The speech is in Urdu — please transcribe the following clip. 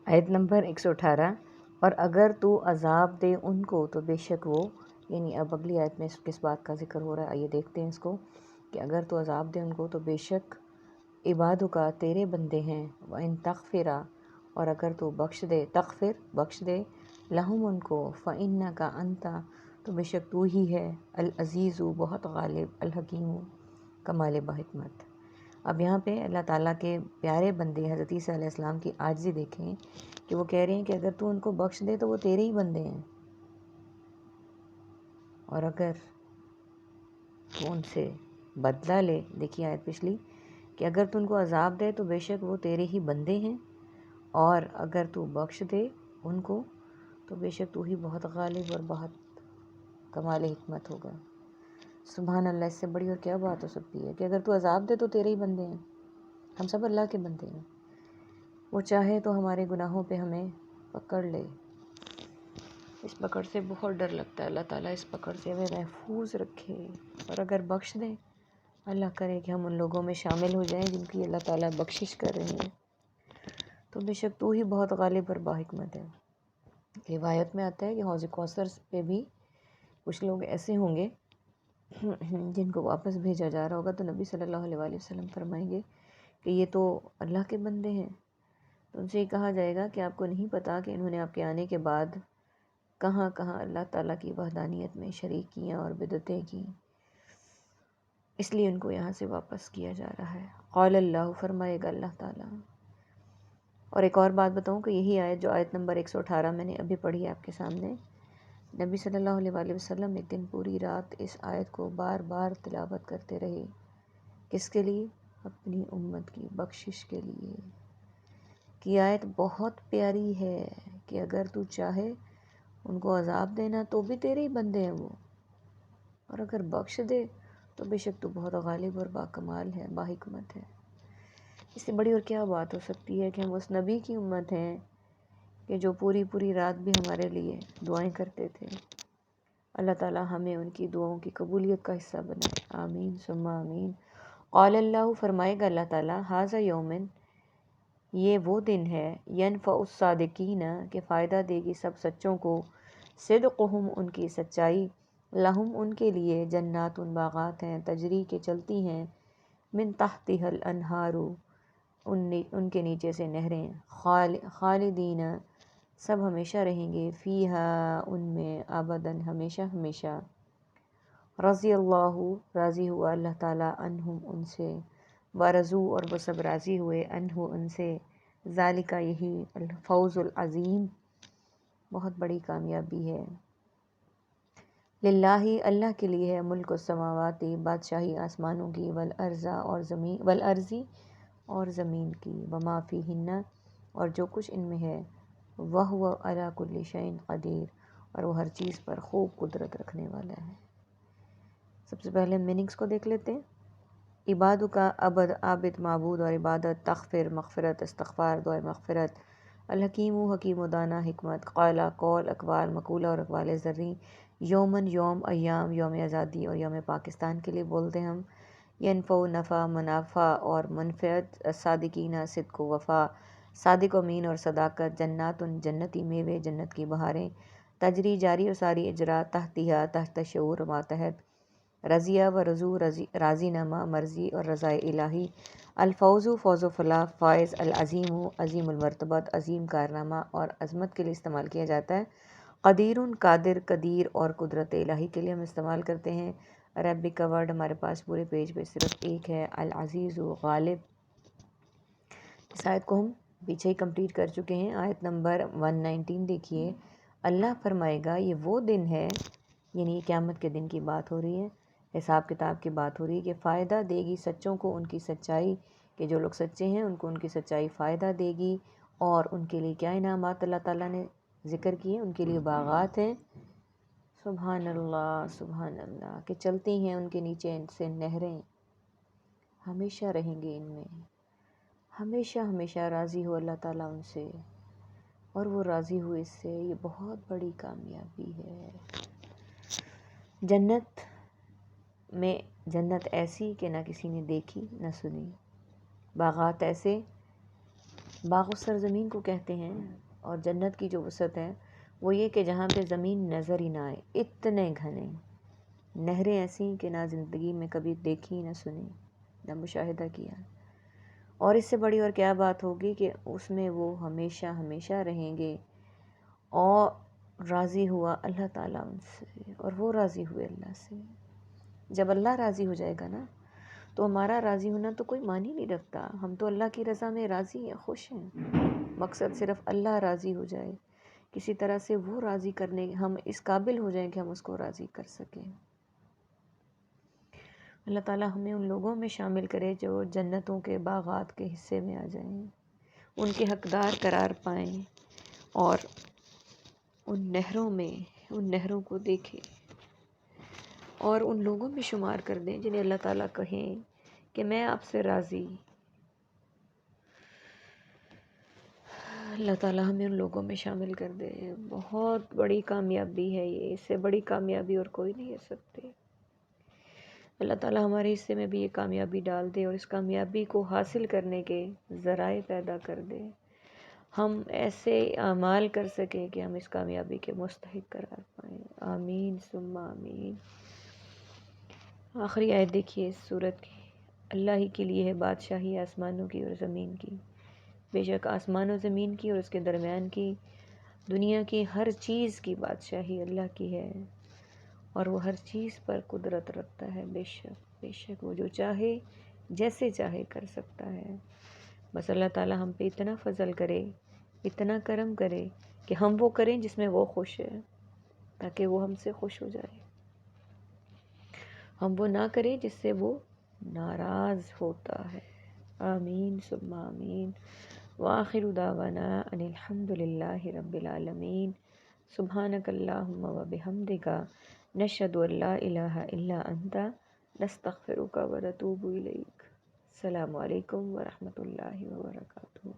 آیت نمبر 118۔ اور اگر تو عذاب دے ان کو تو بے شک وہ، یعنی اب اگلی آیت میں کس بات کا ذکر ہو رہا ہے، آئیے دیکھتے ہیں اس کو، کہ اگر تو عذاب دے ان کو تو بے شک عبادوں کا تیرے بندے ہیں، وَإِن تغفرا، اور اگر تو بخش دے، تغفر بخش دے، لہم ان کو، فَإِنَّكَ أَنْتَ، تو بے شک تو ہی ہے، العزیز بہت غالب، الحکیم کمال بحکمت۔ اب یہاں پہ اللہ تعالیٰ کے پیارے بندے حضرت عیسیٰ علیہ السلام کی عاجزی دیکھیں کہ وہ کہہ رہے ہیں کہ اگر تو ان کو بخش دے تو وہ تیرے ہی بندے ہیں، اور اگر تو ان سے بدلہ لے، دیکھیے آیت پچھلی، کہ اگر تو ان کو عذاب دے تو بے شک وہ تیرے ہی بندے ہیں، اور اگر تو بخش دے ان کو تو بے شک تو ہی بہت غالب اور بہت کمال حکمت ہوگا۔ سبحان اللہ، اس سے بڑی اور کیا بات ہو سکتی ہے کہ اگر تو عذاب دے تو تیرے ہی بندے ہیں، ہم سب اللہ کے بندے ہیں، وہ چاہے تو ہمارے گناہوں پہ ہمیں پکڑ لے۔ اس پکڑ سے بہت ڈر لگتا ہے، اللہ تعالیٰ اس پکڑ سے ہمیں محفوظ رکھے، اور اگر بخش دے، اللہ کرے کہ ہم ان لوگوں میں شامل ہو جائیں جن کی اللہ تعالیٰ بخشش کر رہے ہیں، تو بے شک تو ہی بہت غالب اور باحکمت ہے۔ روایت میں آتا ہے کہ حوض کوثر پہ بھی کچھ لوگ ایسے ہوں گے جن کو واپس بھیجا جا رہا ہوگا، تو نبی صلی اللہ علیہ وآلہ وسلم فرمائیں گے کہ یہ تو اللہ کے بندے ہیں، تو ان سے یہ کہا جائے گا کہ آپ کو نہیں پتہ کہ انہوں نے آپ کے آنے کے بعد کہاں کہاں اللہ تعالیٰ کی وحدانیت میں شریک کیاں اور بدعتیں کیں، اس لیے ان کو یہاں سے واپس کیا جا رہا ہے۔ قال اللہ، فرمائے گا اللہ تعالیٰ۔ اور ایک اور بات بتاؤں کہ یہی آیت جو آیت نمبر 118 میں نے ابھی پڑھی آپ کے سامنے، نبی صلی اللہ علیہ وآلہ وسلم ایک دن پوری رات اس آیت کو بار بار تلاوت کرتے رہے۔ کس کے لیے؟ اپنی امت کی بخشش کے لیے، کہ آیت بہت پیاری ہے کہ اگر تو چاہے ان کو عذاب دینا تو بھی تیرے ہی بندے ہیں وہ، اور اگر بخش دے تو بے شک تو بہت غالب اور باکمال ہے، باحکمت ہے۔ اس سے بڑی اور کیا بات ہو سکتی ہے کہ ہم اس نبی کی امت ہیں کہ جو پوری پوری رات بھی ہمارے لیے دعائیں کرتے تھے۔ اللہ تعالیٰ ہمیں ان کی دعاؤں کی قبولیت کا حصہ بنائے، آمین ثم آمین۔ قال اللہ، فرمائے گا اللہ تعالیٰ، ھذا یومن، یہ وہ دن ہے، ینفع الصادقین، کہ فائدہ دے گی سب سچوں کو، صدقہم، ان کی سچائی، لہم، ان کے لیے، جنات، باغات ہیں، تجری کے چلتی ہیں، من تحتها الانہار، ان کے نیچے سے نہریں، خالدین، سب ہمیشہ رہیں گے، فیہا، ان میں، ابداً، ہمیشہ ہمیشہ، رضی اللہ، راضی ہوا اللہ تعالیٰ، عنہم، ان سے، ورضوا، اور وہ سب راضی ہوئے، عنہ، ان سے، ذالک، یہی، الفوز العظیم، بہت بڑی کامیابی ہے، للہ، اللہ کے لیے ہے، ملک السماوات، بادشاہی آسمانوں کی، والارضی، اور زمین کی، وما فیہن، اور جو کچھ ان میں ہے، وہو علی کل شیء قدیر، اور وہ ہر چیز پر خوب قدرت رکھنے والا ہے۔ سب سے پہلے میننگز کو دیکھ لیتے ہیں۔ عبادوں کا عابد، معبود، اور عبادت، تغفر، مغفرت، استغفار، دعائے مغفرت، الحکیم، حکیم و دانا، حکمت، قائلہ، قول، اقوال، مقولہ اور اقوال زرعی، یومن، یوم، ایام، یوم آزادی اور یوم پاکستان کے لیے بولتے ہیں ہم، ینفع، نفع، منافع اور منفعت، صادقین، صدق و وفا، صادق و امین اور صداقت، جنات، جنتی میوے، جنت کی بہاریں، تجری، جاری و ساری، اجرا، تحتیہ، تحت شعور، ماتحت، رضیہ و رضو، راضی نامہ، مرضی اور رضائے الہی، الفوز، فوز و فلاح، فائز، العظیم، عظیم المرتبت، عظیم کارنامہ، اور عظمت کے لیے استعمال کیا جاتا ہے، قدیر، قادر، قدیر، اور قدرت الہی کے لیے ہم استعمال کرتے ہیں۔ عربک کا ورڈ ہمارے پاس پورے پیج پہ صرف ایک ہے، العزیز، غالب۔ اس آیت کو ہم پیچھے ہی کمپلیٹ کر چکے ہیں، آیت نمبر 119 دیکھیے، اللہ فرمائے گا یہ وہ دن ہے، یعنی قیامت کے دن کی بات ہو رہی ہے، حساب کتاب کی بات ہو رہی ہے، کہ فائدہ دے گی سچوں کو ان کی سچائی، کہ جو لوگ سچے ہیں ان کو ان کی سچائی فائدہ دے گی، اور ان کے لیے کیا انعامات اللہ تعالیٰ نے ذکر کیے، ان کے لیے باغات ہیں، سبحان اللہ، کہ چلتی ہیں ان کے نیچے ان سے نہریں، ہمیشہ رہیں گے ان میں، ہمیشہ ہمیشہ، راضی ہو اللہ تعالیٰ ان سے، اور وہ راضی ہوئے اس سے، یہ بہت بڑی کامیابی ہے۔ جنت میں، ایسی کہ نہ کسی نے دیکھی نہ سنی، باغات ایسے باغ و سرزمین کو کہتے ہیں، اور جنت کی جو وسعت ہے وہ یہ کہ جہاں پہ زمین نظر ہی نہ آئے، اتنے گھنے نہریں ایسی کہ نہ زندگی میں کبھی دیکھی نہ سنی نہ مشاہدہ کیا، اور اس سے بڑی اور کیا بات ہوگی کہ اس میں وہ ہمیشہ ہمیشہ رہیں گے، اور راضی ہوا اللہ تعالیٰ ان سے اور وہ راضی ہوئے اللہ سے۔ جب اللہ راضی ہو جائے گا نا تو ہمارا راضی ہونا تو کوئی معنی نہیں رکھتا، ہم تو اللہ کی رضا میں راضی ہیں، خوش ہیں، مقصد صرف اللہ راضی ہو جائے، کسی طرح سے وہ راضی کرنے ہم اس قابل ہو جائیں کہ ہم اس کو راضی کر سکیں۔ اللہ تعالیٰ ہمیں ان لوگوں میں شامل کرے جو جنتوں کے باغات کے حصے میں آ جائیں، ان کے حقدار قرار پائیں، اور ان نہروں میں ان نہروں کو دیکھیں، اور ان لوگوں میں شمار کر دیں جنہیں اللہ تعالیٰ کہیں کہ میں آپ سے راضی۔ اللہ تعالیٰ ہمیں ان لوگوں میں شامل کر دے۔ بہت بڑی کامیابی ہے یہ، اس سے بڑی کامیابی اور کوئی نہیں کر سکتے۔ اللہ تعالیٰ ہمارے حصے میں بھی یہ کامیابی ڈال دے اور اس کامیابی کو حاصل کرنے کے ذرائع پیدا کر دے، ہم ایسے اعمال کر سکیں کہ ہم اس کامیابی کے مستحق قرار پائیں۔ آمین ثم آمین۔ آخری آیت دیکھیے اس سورت کی۔ اللہ ہی کے لیے ہے بادشاہی آسمانوں کی اور زمین کی، بے شک آسمان و زمین کی اور اس کے درمیان کی دنیا کی ہر چیز کی بادشاہی اللہ کی ہے، اور وہ ہر چیز پر قدرت رکھتا ہے، بے شک وہ جو چاہے جیسے چاہے کر سکتا ہے۔ بس اللہ تعالیٰ ہم پہ اتنا فضل کرے، اتنا کرم کرے کہ ہم وہ کریں جس میں وہ خوش ہے، تاکہ وہ ہم سے خوش ہو جائے، ہم وہ نہ کریں جس سے وہ ناراض ہوتا ہے۔ آمین ثم آمین۔ وآخر دعوانا ان الحمد للہ رب العالمین۔ سبحانک اللہم وبحمدک، نشہد ان لا الہ الا انت، نستغفرک ونتوب الیک۔ السلام علیکم ورحمۃ اللہ وبرکاتہ۔